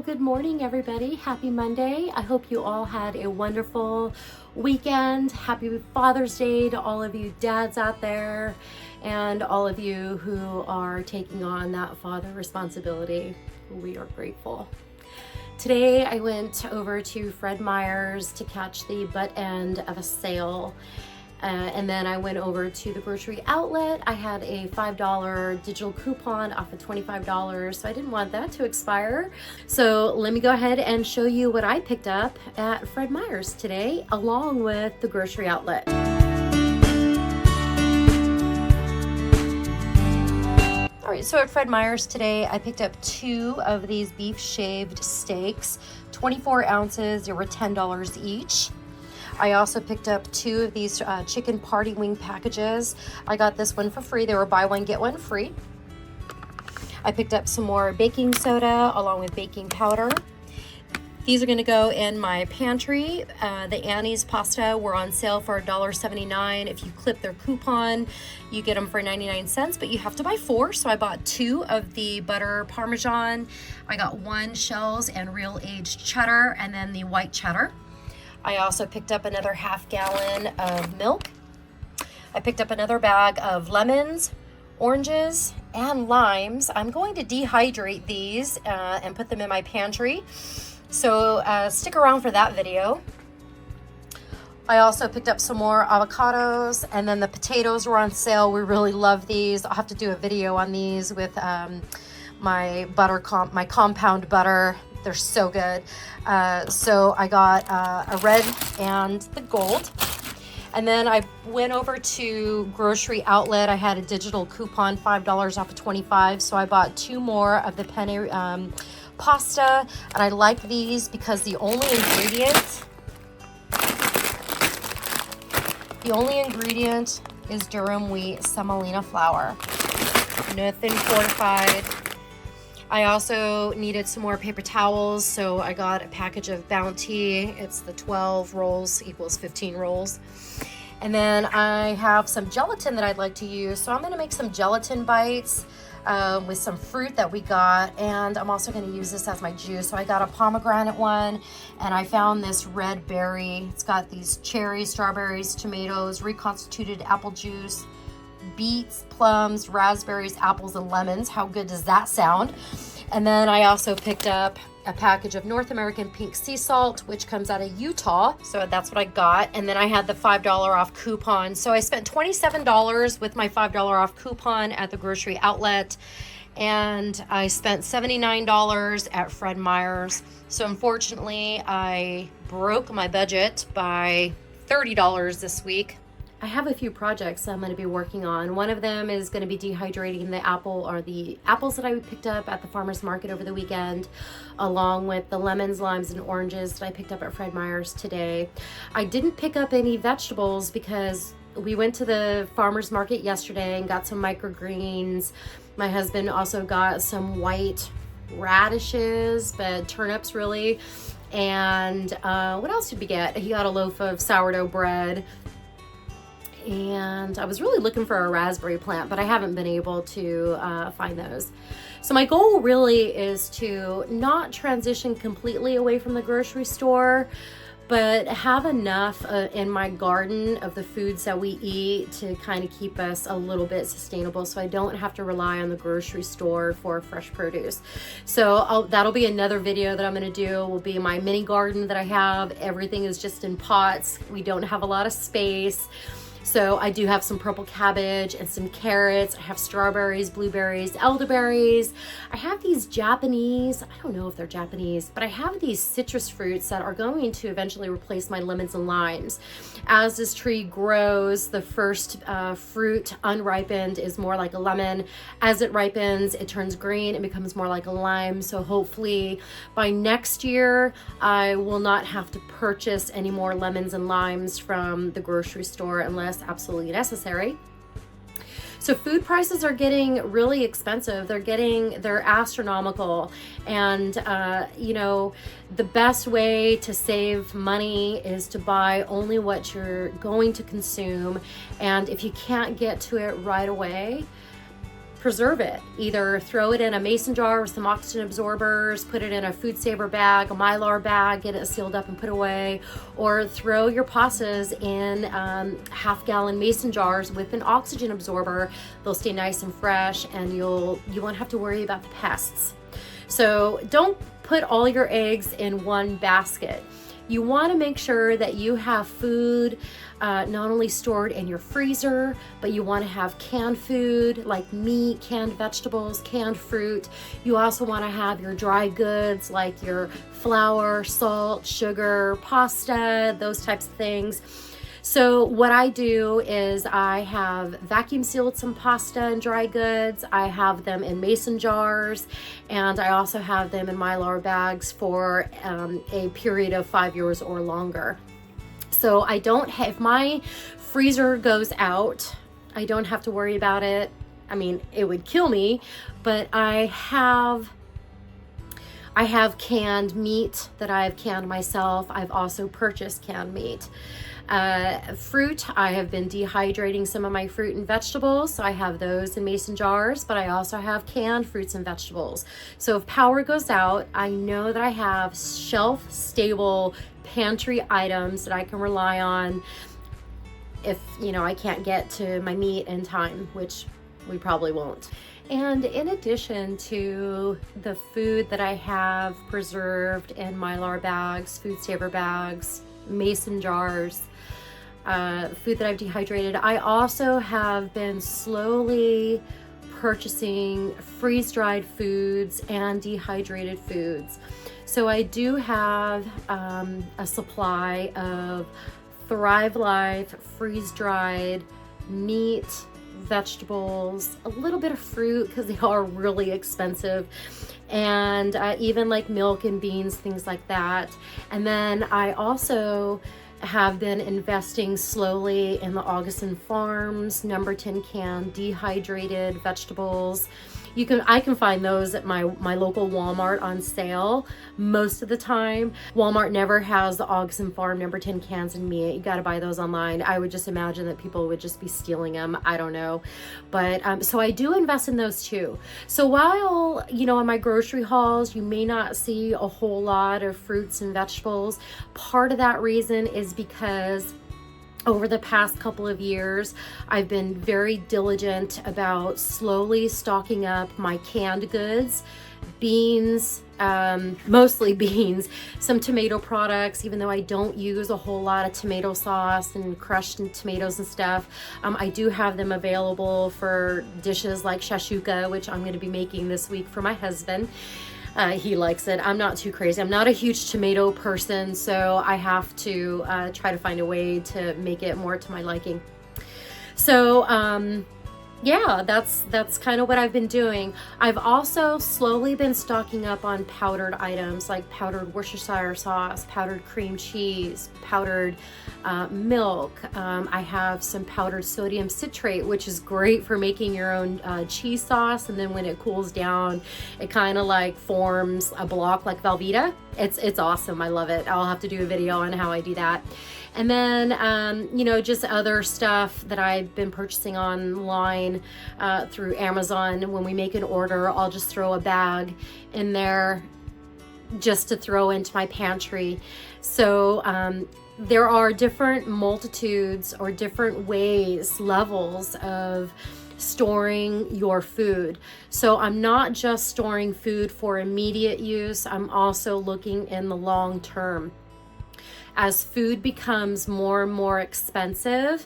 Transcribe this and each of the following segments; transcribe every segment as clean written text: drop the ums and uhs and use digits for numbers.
good morning, everybody. Happy Monday. I hope you all had a wonderful weekend. Happy Father's Day to all of you dads out there and all of you who are taking on that father responsibility. We are grateful. Today I went over to Fred Meyer's to catch the butt end of a sale. And then I went over to the grocery outlet. I had a $5 digital coupon off of $25, so I didn't want that to expire. So let me go ahead and show you what I picked up at Fred Meyer's today, along with the grocery outlet. All right, so at Fred Meyer's today, I picked up 2 of these beef shaved steaks, 24 ounces. They were $10 each. I also picked up 2 of these chicken party wing packages. I got this one for free. They were buy one, get one free. I picked up some more baking soda along with baking powder. These are gonna go in my pantry. The Annie's pasta were on sale for $1.79. If you clip their coupon, you get them for 99 cents, but you have to buy 4. So I bought 2 of the butter Parmesan. I got 1 shells and real aged cheddar, and then the white cheddar. I also picked up another ½ gallon of milk. I picked up another bag of lemons, oranges, and limes. I'm going to dehydrate these and put them in my pantry. So stick around for that video. I also picked up some more avocados, and then the potatoes were on sale. We really love these. I'll have to do a video on these with my compound butter. They're so good. So I got a red and the gold. And then I went over to grocery outlet. I had a digital coupon, $5 off of 25. So I bought 2 more of the penne pasta. And I like these because the only ingredient is durum wheat semolina flour. Nothing fortified. I also needed some more paper towels, so I got a package of Bounty. It's the 12 rolls equals 15 rolls. And then I have some gelatin that I'd like to use, so I'm gonna make some gelatin bites with some fruit that we got, and I'm also gonna use this as my juice. So I got a pomegranate one, and I found this red berry. It's got these cherries, strawberries, tomatoes, reconstituted apple juice, beets, plums, raspberries, apples, and lemons. How good does that sound? And then I also picked up a package of North American pink sea salt, which comes out of Utah. So that's what I got. And then I had the $5 off coupon. So I spent $27 with my $5 off coupon at the grocery outlet. And I spent $79 at Fred Meyer's. So unfortunately, I broke my budget by $30 this week. I have a few projects I'm going to be working on. One of them is going to be dehydrating the apples that I picked up at the farmer's market over the weekend, along with the lemons, limes, and oranges that I picked up at Fred Meyer's today. I didn't pick up any vegetables because we went to the farmer's market yesterday and got some microgreens. My husband also got some white radishes, but turnips really. And what else did we get? He got a loaf of sourdough bread. And I was really looking for a raspberry plant, but I haven't been able to find those. So my goal really is to not transition completely away from the grocery store, but have enough in my garden of the foods that we eat to kind of keep us a little bit sustainable, so I don't have to rely on the grocery store for fresh produce. So that'll be another video that I'm going to do. Will be my mini garden that I have. Everything is just in pots. We don't have a lot of space. So I do have some purple cabbage and some carrots. I have strawberries, blueberries, elderberries. I have these Japanese, I don't know if they're Japanese, but I have these citrus fruits that are going to eventually replace my lemons and limes. As this tree grows, the first fruit unripened is more like a lemon. As it ripens, it turns green and becomes more like a lime. So hopefully by next year, I will not have to purchase any more lemons and limes from the grocery store unless absolutely necessary. So food prices are getting really expensive. They're astronomical. And, you know, the best way to save money is to buy only what you're going to consume. And if you can't get to it right away, preserve it. Either throw it in a mason jar with some oxygen absorbers, put it in a food saver bag, a Mylar bag, get it sealed up and put away, or throw your pastas in half-gallon mason jars with an oxygen absorber. They'll stay nice and fresh, and you won't have to worry about the pests. So don't put all your eggs in one basket. You want to make sure that you have food not only stored in your freezer, but you want to have canned food like meat, canned vegetables, canned fruit. You also want to have your dry goods like your flour, salt, sugar, pasta, those types of things. So what I do is I have vacuum sealed some pasta and dry goods. I have them in mason jars, and I also have them in Mylar bags for a period of 5 years or longer. So I don't have, if my freezer goes out, I don't have to worry about it. I mean, it would kill me, but I have canned meat that I've canned myself. I've also purchased canned meat. Fruit, I have been dehydrating some of my fruit and vegetables, so I have those in mason jars, but I also have canned fruits and vegetables. So if power goes out, I know that I have shelf-stable pantry items that I can rely on if, you know, I can't get to my meat in time, which we probably won't. And in addition to the food that I have preserved in Mylar bags, food saver bags, mason jars, food that I've dehydrated, I also have been slowly purchasing freeze-dried foods and dehydrated foods. So I do have a supply of Thrive Life freeze-dried meat, vegetables, a little bit of fruit because they are really expensive, and even like milk and beans, things like that. And then I also have been investing slowly in the Augustin Farms number 10 can dehydrated vegetables. I can find those at my local Walmart on sale most of the time. Walmart never has the Augustin Farm number 10 cans in meat. You got to buy those online. I would just imagine that people would just be stealing them. I don't know. But so I do invest in those too. So while, you know, in my grocery hauls, you may not see a whole lot of fruits and vegetables, part of that reason is because over the past couple of years, I've been very diligent about slowly stocking up my canned goods, beans, mostly beans, some tomato products, even though I don't use a whole lot of tomato sauce and crushed tomatoes and stuff. I do have them available for dishes like shashuka, which I'm going to be making this week for my husband. He likes it. I'm not too crazy. I'm not a huge tomato person, so I have to try to find a way to make it more to my liking. So yeah, that's kind of what I've been doing. I've also slowly been stocking up on powdered items like powdered Worcestershire sauce, powdered cream cheese, powdered milk. I have some powdered sodium citrate, which is great for making your own cheese sauce, and then when it cools down, it kind of like forms a block like Velveeta. It's awesome. I love it. I'll have to do a video on how I do that. And then, you know, just other stuff that I've been purchasing online through Amazon. When we make an order, I'll just throw a bag in there just to throw into my pantry. So there are different multitudes or different ways, levels of storing your food. So I'm not just storing food for immediate use, I'm also looking in the long term. As food becomes more and more expensive,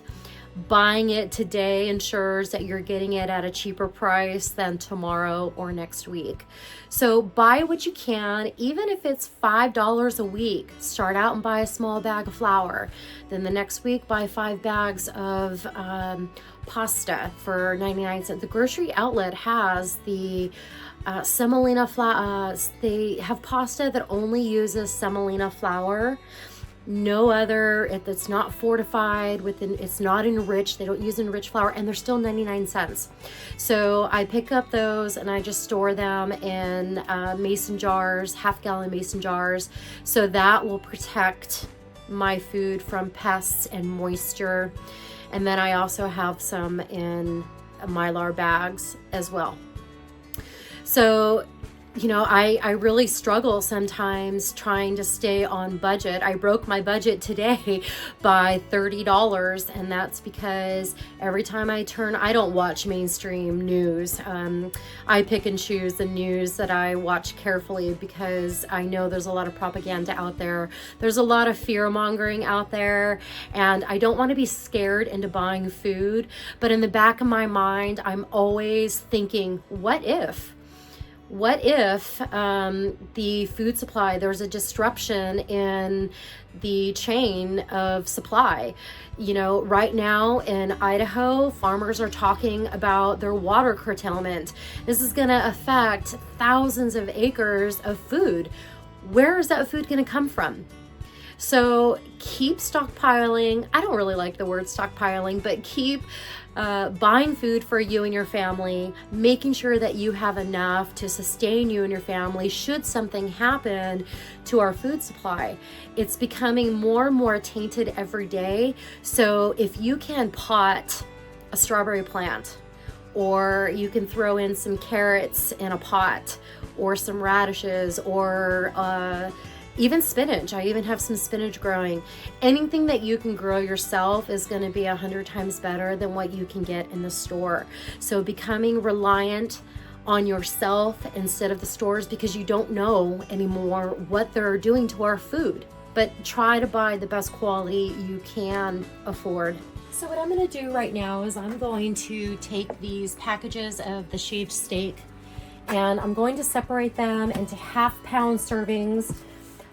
buying it today ensures that you're getting it at a cheaper price than tomorrow or next week. So buy what you can, even if it's $5 a week. Start out and buy a small bag of flour. Then the next week, buy 5 bags of pasta for 99 cents. The grocery outlet has the semolina flour. They have pasta that only uses semolina flour. No other, it's not fortified with, it's not enriched, they don't use enriched flour, and they're still 99 cents. So I pick up those and I just store them in mason jars, half-gallon mason jars, so that will protect my food from pests and moisture. And then I also have some in Mylar bags as well. So, you know, I really struggle sometimes trying to stay on budget. I broke my budget today by $30, and that's because every time I don't watch mainstream news. I pick and choose the news that I watch carefully because I know there's a lot of propaganda out there. There's a lot of fear mongering out there, and I don't want to be scared into buying food. But in the back of my mind, I'm always thinking, what if? What if the food supply, there's a disruption in the chain of supply? You know, right now in Idaho, farmers are talking about their water curtailment. This is going to affect thousands of acres of food. Where is that food going to come from? So keep stockpiling. I don't really like the word stockpiling, but keep buying food for you and your family, making sure that you have enough to sustain you and your family should something happen to our food supply. It's becoming more and more tainted every day. So if you can pot a strawberry plant, or you can throw in some carrots in a pot, or some radishes, or even spinach. I even have some spinach growing. Anything that you can grow yourself is going to be 100 times better than what you can get in the store. So becoming reliant on yourself instead of the stores, because you don't know anymore what they're doing to our food. But try to buy the best quality you can afford. So what I'm going to do right now is I'm going to take these packages of the shaved steak, and I'm going to separate them into half-pound servings.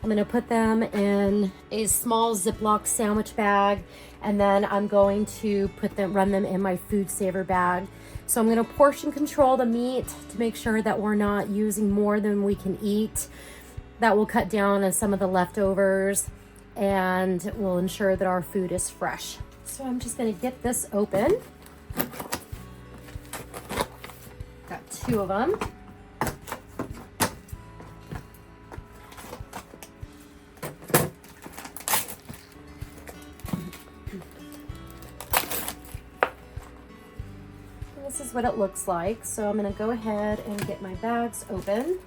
I'm going to put them in a small Ziploc sandwich bag, and then I'm going to run them in my food saver bag. So I'm going to portion control the meat to make sure that we're not using more than we can eat. That will cut down on some of the leftovers and will ensure that our food is fresh. So I'm just going to get this open. Got 2 of them. This is what it looks like. So I'm going to go ahead and get my bags open.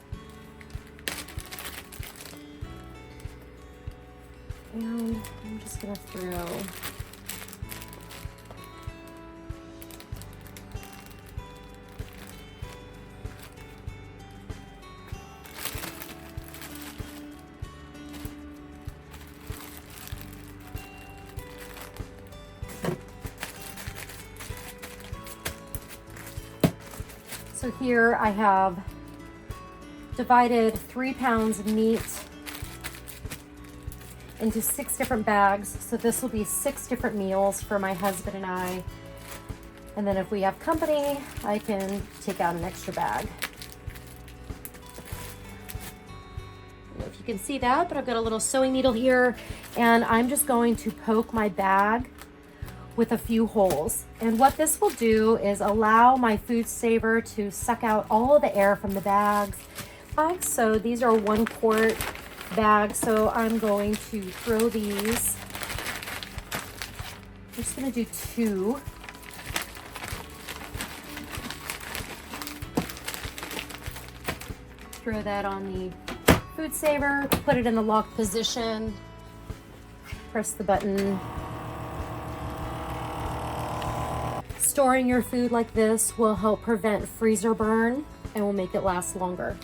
And I'm just going to throw So here I have divided 3 pounds of meat into 6 different bags. So this will be 6 different meals for my husband and I. And then if we have company, I can take out an extra bag. I don't know if you can see that, but I've got a little sewing needle here, and I'm just going to poke my bag with a few holes. And what this will do is allow my food saver to suck out all of the air from the bags. So these are 1 quart bags, so I'm going to throw these. I'm just going to do 2. Throw that on the food saver, put it in the locked position, press the button. Storing your food like this will help prevent freezer burn and will make it last longer.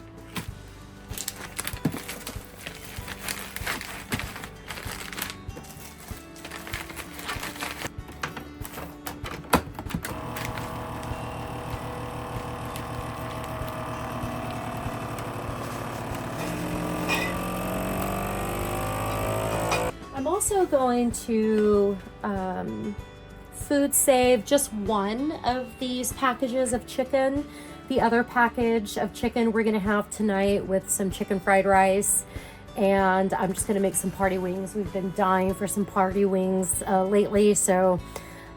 I'm also going to food save just 1 of these packages of chicken. The other package of chicken we're gonna have tonight with some chicken fried rice, and I'm just gonna make some party wings. We've been dying for some party wings lately, so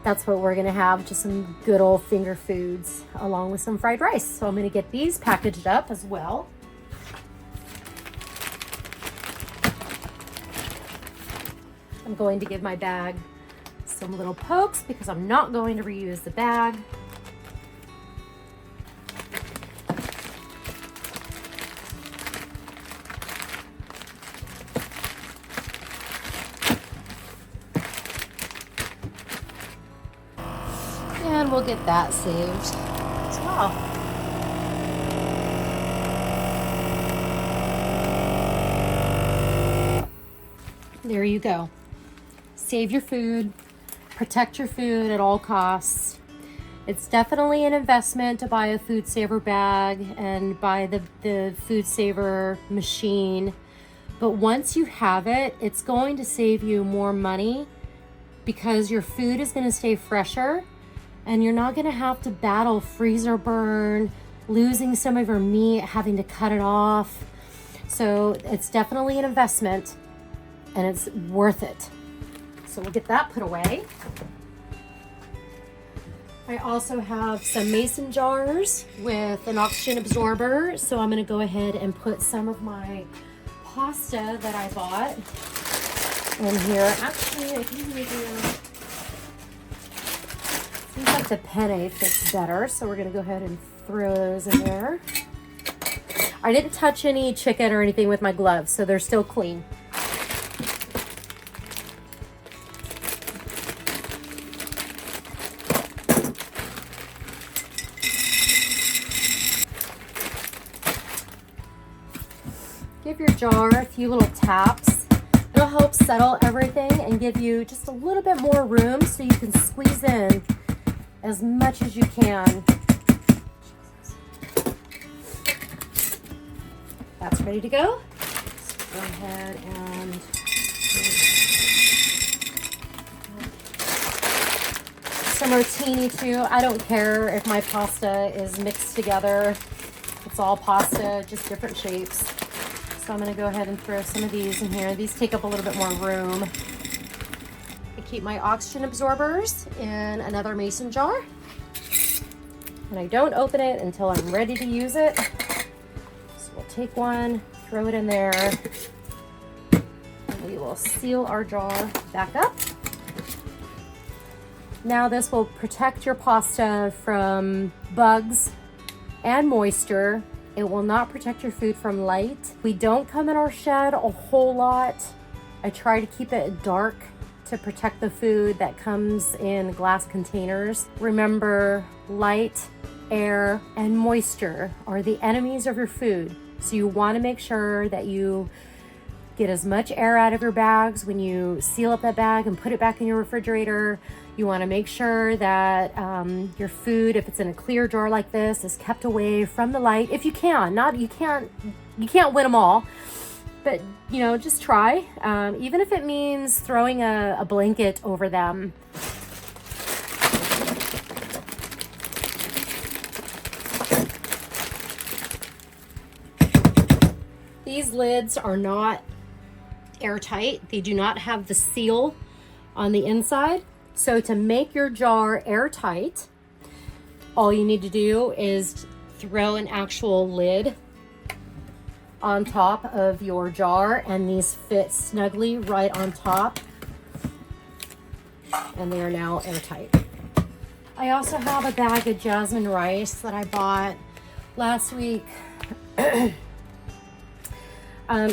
that's what we're gonna have, just some good old finger foods along with some fried rice. So I'm gonna get these packaged up as well. I'm going to give my bag some little pokes because I'm not going to reuse the bag. we'll get that saved as well. There you go. Save your food, protect your food at all costs. It's definitely an investment to buy a Food Saver bag and buy the Food Saver machine. But once you have it, it's going to save you more money because your food is going to stay fresher and you're not going to have to battle freezer burn, losing some of your meat, having to cut it off. So it's definitely an investment and it's worth it. So we'll get that put away. I also have some mason jars with an oxygen absorber. So I'm going to go ahead and put some of my pasta that I bought in here. Actually, I think maybe seems like the penne fits better. So we're going to go ahead and throw those in there. I didn't touch any chicken or anything with my gloves, so they're still clean. Give your jar a few little taps. It'll help settle everything and give you just a little bit more room so you can squeeze in as much as you can. That's ready to go. Let's go ahead and some rotini too. I don't care if my pasta is mixed together. It's all pasta, just different shapes. So I'm going to go ahead and throw some of these in here. These take up a little bit more room. I keep my oxygen absorbers in another mason jar. And I don't open it until I'm ready to use it. So we'll take one, throw it in there, and we will seal our jar back up. Now this will protect your pasta from bugs and moisture. It will not protect your food from light. We don't come in our shed a whole lot. I try to keep it dark to protect the food that comes in glass containers. Remember, light, air, and moisture are the enemies of your food. So you want to make sure that you get as much air out of your bags when you seal up that bag and put it back in your refrigerator. You want to make sure that your food, if it's in a clear jar like this, is kept away from the light. If you can, you can't win them all, but you know, just try. Even if it means throwing a blanket over them. These lids are not airtight. They do not have the seal on the inside. So to make your jar airtight, all you need to do is throw an actual lid on top of your jar, and these fit snugly right on top, and they are now airtight. I also have a bag of jasmine rice that I bought last week.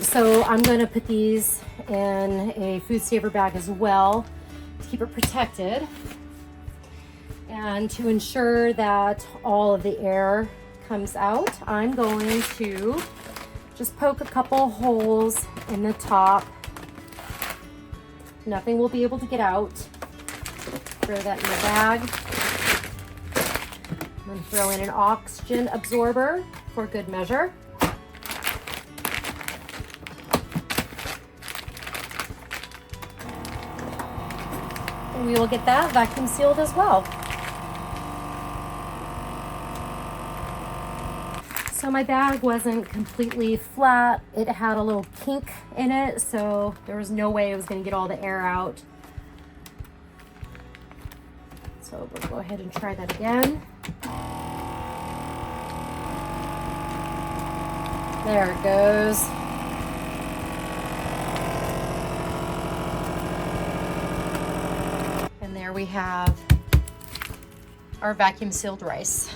So I'm going to put these in a Food Saver bag as well, to keep it protected and to ensure that all of the air comes out. I'm going to just poke a couple holes in the top. Nothing will be able to get out. Throw that in the bag. I'm going to throw in an oxygen absorber for good measure. We will get that vacuum sealed as well. So my bag wasn't completely flat. It had a little kink in it, so there was no way it was going to get all the air out. So we'll go ahead and try that again. There it goes. There we have our vacuum sealed rice.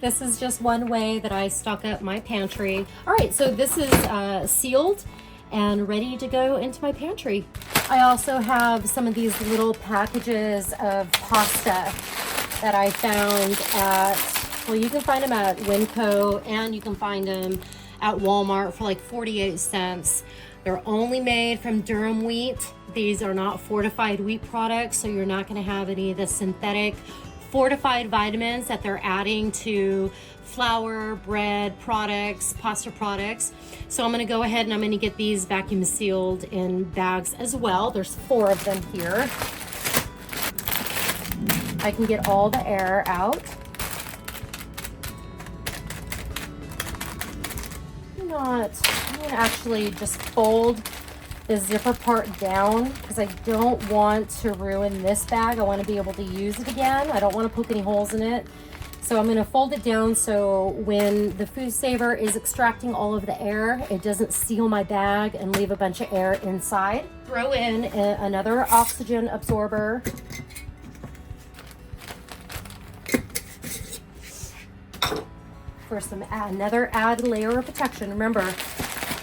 This is just one way that I stock up my pantry. All right, so this is sealed and ready to go into my pantry. I also have some of these little packages of pasta that I found at, well, you can find them at Winco, and you can find them at Walmart for like 48 cents. They're only made from durum wheat. These are not fortified wheat products, so you're not going to have any of the synthetic fortified vitamins that they're adding to flour, bread products, pasta products. So I'm going to go ahead and I'm going to get these vacuum sealed in bags as well. There's 4 of them here. I can get all the air out. I'm going to actually just fold the zipper part down because I don't want to ruin this bag. I want to be able to use it again. I don't want to poke any holes in it. So I'm going to fold it down so when the food saver is extracting all of the air, it doesn't seal my bag and leave a bunch of air inside. Throw in another oxygen absorber. For another added layer of protection. Remember,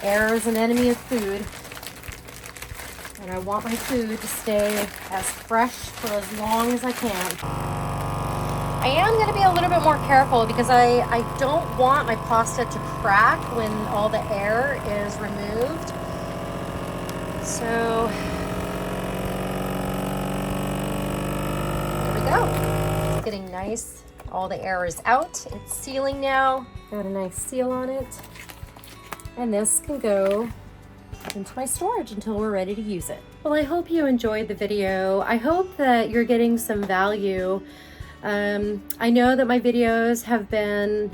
air is an enemy of food. And I want my food to stay as fresh for as long as I can. I am going to be a little bit more careful because I don't want my pasta to crack when all the air is removed. So, there we go. It's getting nice. All the air is out. It's sealing now. Got a nice seal on it. And this can go into my storage until we're ready to use it. Well, I hope you enjoyed the video. I hope that you're getting some value. I know that my videos have been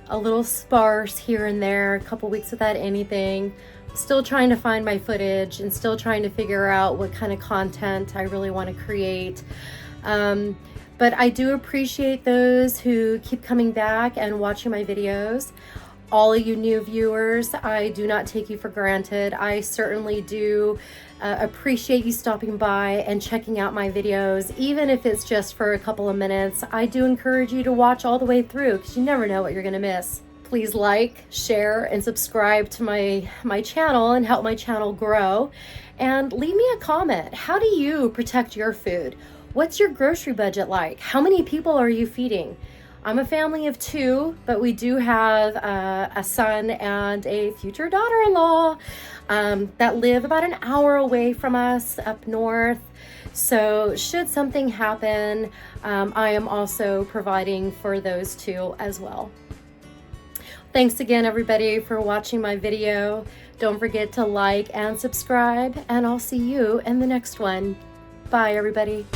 a little sparse here and there, a couple weeks without anything. Still trying to find my footage and still trying to figure out what kind of content I really want to create. But I do appreciate those who keep coming back and watching my videos. All of you new viewers, I do not take you for granted. I certainly do appreciate you stopping by and checking out my videos, even if it's just for a couple of minutes. I do encourage you to watch all the way through because you never know what you're gonna miss. Please like, share, and subscribe to my channel and help my channel grow. And leave me a comment. How do you protect your food? What's your grocery budget like? How many people are you feeding? I'm a family of 2, but we do have a son and a future daughter-in-law that live about an hour away from us up north. So should something happen, I am also providing for those 2 as well. Thanks again, everybody, for watching my video. Don't forget to like and subscribe, and I'll see you in the next one. Bye, everybody.